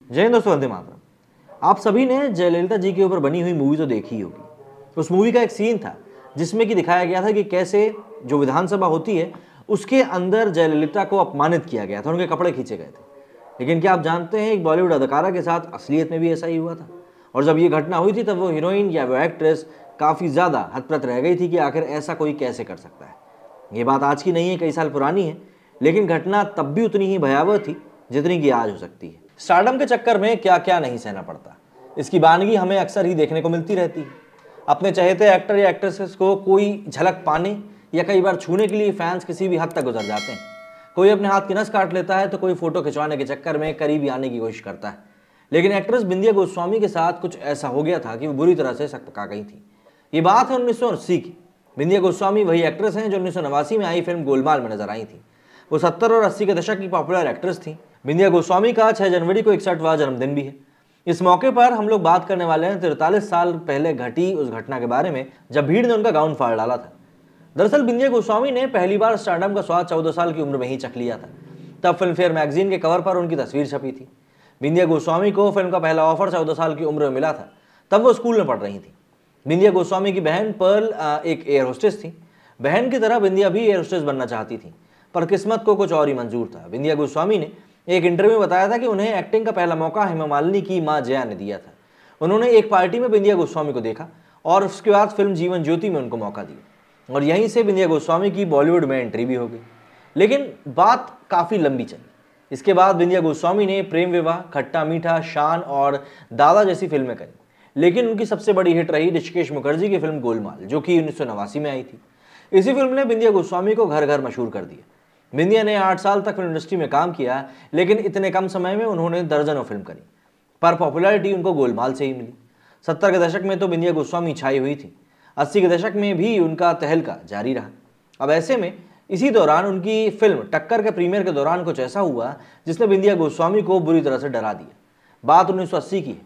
जय हिंद दोस्तों, वंदे मातरम। आप सभी ने जयललिता जी के ऊपर बनी हुई मूवी तो देखी होगी। उस मूवी का एक सीन था जिसमें कि दिखाया गया था कि कैसे जो विधानसभा होती है उसके अंदर जयललिता को अपमानित किया गया था, उनके कपड़े खींचे गए थे। लेकिन क्या आप जानते हैं, एक बॉलीवुड अदाकारा के साथ असलियत में भी ऐसा ही हुआ था। और जब ये घटना हुई थी तब वो हीरोइन या वो एक्ट्रेस काफ़ी ज़्यादा हतप्रत रह गई थी कि आखिर ऐसा कोई कैसे कर सकता है। ये बात आज की नहीं है, कई साल पुरानी है, लेकिन घटना तब भी उतनी ही भयावह थी जितनी कि आज हो सकती है। स्टारडम के चक्कर में क्या क्या नहीं सहना पड़ता, इसकी वानगी हमें अक्सर ही देखने को मिलती रहती है। अपने चहेते एक्टर या एक्ट्रेसेस को कोई झलक पाने या कई बार छूने के लिए फैंस किसी भी हद तक गुजर जाते हैं। कोई अपने हाथ की नस काट लेता है तो कोई फोटो खिंचवाने के चक्कर में करीबी आने की कोशिश करता है। लेकिन एक्ट्रेस बिंदिया गोस्वामी के साथ कुछ ऐसा हो गया था कि वो बुरी तरह से सकपका गई थी। ये बात है 1980 की। बिंदिया गोस्वामी वही एक्ट्रेस हैं जो 1989 में आई फिल्म गोलमाल में नजर आई थी। वो 70 और 80 के दशक की पॉपुलर एक्ट्रेस थी। बिंदिया गोस्वामी का 6 जनवरी को 61वां जन्मदिन भी है। इस मौके पर हम लोग बात करने वाले हैं 43 साल पहले घटी उस घटना के बारे में जब भीड़ ने उनका गाउन फाड़ डाला था। दरअसल बिंदिया गोस्वामी ने पहली बार स्टारडम का स्वाद 14 साल की उम्र में ही चख लिया था। तब फिल्म फेयर मैगजीन के कवर पर उनकी तस्वीर छपी थी। बिंदिया गोस्वामी को फिल्म का पहला ऑफर 14 साल की उम्र में मिला था। तब वो स्कूल में पढ़ रही थी। बिंदिया गोस्वामी की बहन पर्ल एक एयर होस्टेस थी। बहन की तरह बिंदिया भी एयर होस्टेस बनना चाहती थी, पर किस्मत को कुछ और ही मंजूर था। बिंदिया गोस्वामी ने एक इंटरव्यू में बताया था कि उन्हें एक्टिंग का पहला मौका हेमा मालिनी की मां जया ने दिया था। उन्होंने एक पार्टी में बिंदिया गोस्वामी को देखा और उसके बाद फिल्म जीवन ज्योति में उनको मौका दिया और यहीं से बिंदिया गोस्वामी की बॉलीवुड में एंट्री भी हो गई। लेकिन बात काफ़ी लंबी चली। इसके बाद बिंदिया गोस्वामी ने प्रेम विवाह, खट्टा मीठा, शान और दादा जैसी फिल्में करी। लेकिन उनकी सबसे बड़ी हिट रही ऋषिकेश मुखर्जी की फिल्म गोलमाल, जो कि 1989 में आई थी। इसी फिल्म ने बिंदिया गोस्वामी को घर घर मशहूर कर दिया। बिंदिया ने 8 साल तक फिल्म इंडस्ट्री में काम किया, लेकिन इतने कम समय में उन्होंने दर्जनों फिल्म करी, पर पॉपुलैरिटी उनको गोलमाल से ही मिली। 70 के दशक में तो बिंदिया गोस्वामी छाई हुई थी। 80 के दशक में भी उनका तहलका जारी रहा। अब ऐसे में इसी दौरान उनकी फिल्म टक्कर के प्रीमियर के दौरान कुछ ऐसा हुआ जिसने बिंदिया गोस्वामी को बुरी तरह से डरा दिया। बात 1980 की है।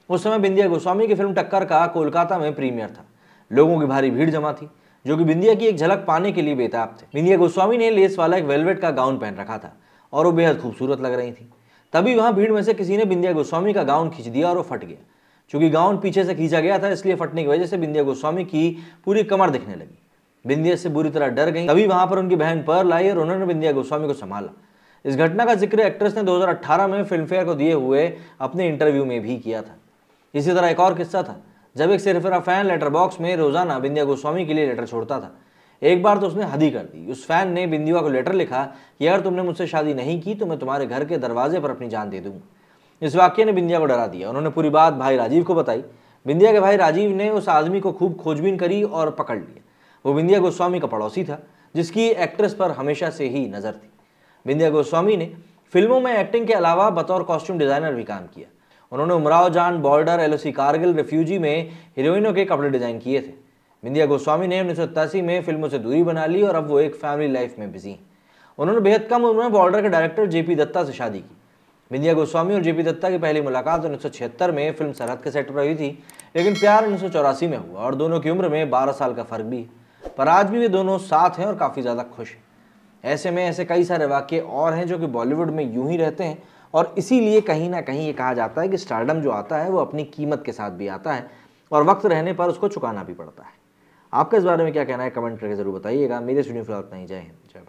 उस समय बिंदिया गोस्वामी की फिल्म टक्कर का कोलकाता में प्रीमियर था। लोगों की भारी भीड़ जमा थी जो कि बिंदिया की एक झलक पाने के लिए बेताब थे। बिंदिया गोस्वामी ने लेस वाला एक वेलवेट का गाउन पहन रखा था और वो बेहद खूबसूरत लग रही थी। तभी वहां भीड़ में से किसी ने बिंदिया गोस्वामी का गाउन खींच दिया और वो फट गया। चूंकि गाउन पीछे से खींचा गया था, इसलिए फटने की वजह से बिंदिया गोस्वामी की पूरी कमर दिखने लगी। बिंदिया से बुरी तरह डर गई। तभी वहां पर उनकी बहन पर्ल आई और उन्होंने बिंदिया गोस्वामी को संभाला। इस घटना का जिक्र एक्ट्रेस ने 2018 में फिल्म फेयर को दिए हुए अपने इंटरव्यू में भी किया था। इसी तरह एक और किस्सा था जब एक सिरफिरा फैन लेटर बॉक्स में रोजाना बिंदिया गोस्वामी के लिए लेटर छोड़ता था। एक बार तो उसने हद ही कर दी। उस फैन ने बिंदिया को लेटर लिखा कि अगर तुमने मुझसे शादी नहीं की तो मैं तुम्हारे घर के दरवाजे पर अपनी जान दे दूंगा। इस वाक्य ने बिंदिया को डरा दिया। उन्होंने पूरी बात भाई राजीव को बताई। बिंदिया के भाई राजीव ने उस आदमी को खूब खोजबीन करी और पकड़ लिया। वो बिंदिया गोस्वामी का पड़ोसी था जिसकी एक्ट्रेस पर हमेशा से ही नजर थी। बिंदिया गोस्वामी ने फिल्मों में एक्टिंग के अलावा बतौर कॉस्ट्यूम डिजाइनर भी काम किया। उन्होंने उमराव जान, बॉर्डर, एलओसी कारगिल, रिफ्यूजी में हीरोइनों के कपड़े डिजाइन किए थे। बिंदिया गोस्वामी ने 1987 में फिल्मों से दूरी बना ली और अब वो एक फैमिली लाइफ में बिजी हैं। उन्होंने बेहद कम उम्र में बॉर्डर के डायरेक्टर जेपी दत्ता से शादी की। बिंदिया गोस्वामी और जेपी दत्ता की पहली मुलाकात 1976 में फिल्म सरहद के सेट पर हुई थी, लेकिन प्यार 1984 में हुआ और दोनों की उम्र में 12 साल का फर्क भी है। पर आज भी वे दोनों साथ हैं और काफ़ी ज़्यादा खुश हैं। ऐसे में ऐसे कई सारे वाक्य और हैं जो कि बॉलीवुड में यूं ही रहते हैं और इसीलिए कहीं ना कहीं ये कहा जाता है कि स्टारडम जो आता है वो अपनी कीमत के साथ भी आता है और वक्त रहने पर उसको चुकाना भी पड़ता है। आपका इस बारे में क्या कहना है, कमेंट करके जरूर बताइएगा। मेरे स्टूडियो फिलहाल इतना ही। जय हिंद, जय भारत।